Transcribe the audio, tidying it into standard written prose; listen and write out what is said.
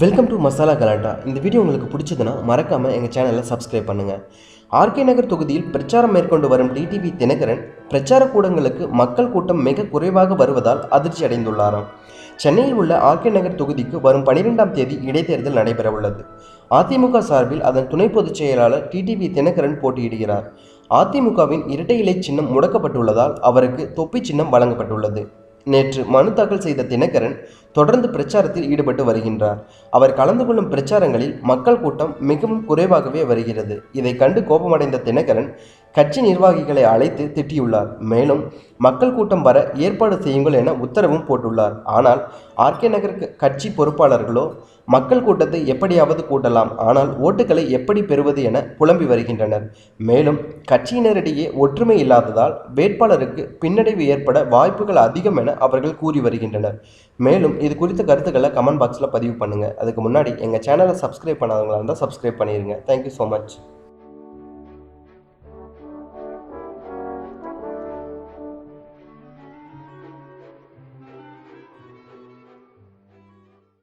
Welcome to masala கலாட்டா. இந்த video உங்களுக்கு பிடிச்சதுன்னா மறக்காமல் எங்கள் சேனலை சப்ஸ்கிரைப் பண்ணுங்கள். ஆர்கே நகர் தொகுதியில் பிரச்சாரம் மேற்கொண்டு வரும் டிடிவி தினகரன் பிரச்சார கூடங்களுக்கு மக்கள் கூட்டம் மிக குறைவாக வருவதால் அதிர்ச்சி அடைந்துள்ளாராம். சென்னையில் உள்ள ஆர்கே நகர் தொகுதிக்கு வரும் 12ஆம் தேதி இடைத்தேர்தல் நடைபெறவுள்ளது. அதிமுக சார்பில் அதன் துணை பொதுச் செயலாளர் டிடிவி தினகரன் போட்டியிடுகிறார். அதிமுகவின் இரட்டை இலை சின்னம் முடக்கப்பட்டுள்ளதால் அவருக்கு தொப்பி சின்னம் வழங்கப்பட்டுள்ளது. நேற்று மனு தாக்கல் செய்த தினகரன் தொடர்ந்து பிரச்சாரத்தில் ஈடுபட்டு வருகின்றார். அவர் கலந்து கொள்ளும் பிரச்சாரங்களில் மக்கள் கூட்டம் மிகவும் குறைவாகவே வருகிறது. இதை கண்டு கோபமடைந்த தினகரன் கட்சி நிர்வாகிகளை அழைத்து திட்டியுள்ளார். மேலும் மக்கள் கூட்டம் வர ஏற்பாடு செய்யுங்கள் என உத்தரவும் போட்டுள்ளார். ஆனால் ஆர்கே நகர் கட்சி பொறுப்பாளர்களோ மக்கள் கூட்டத்தை எப்படியாவது கூட்டலாம், ஆனால் ஓட்டுகளை எப்படி பெறுவது என புலம்பி வருகின்றனர். மேலும் கட்சியினரிடையே ஒற்றுமை இல்லாததால் வேட்பாளருக்கு பின்னடைவு ஏற்பட வாய்ப்புகள் அதிகம் என அவர்கள் கூறி வருகின்றனர். மேலும் இது குறித்த கருத்துக்களை கமெண்ட் பாக்ஸில் பதிவு பண்ணுங்கள். அதுக்கு முன்னாடி எங்கள் சேனலை சப்ஸ்கிரைப் பண்ணாதவங்களா இருந்தால் சப்ஸ்கிரைப் பண்ணிடுங்க. Thank you so much.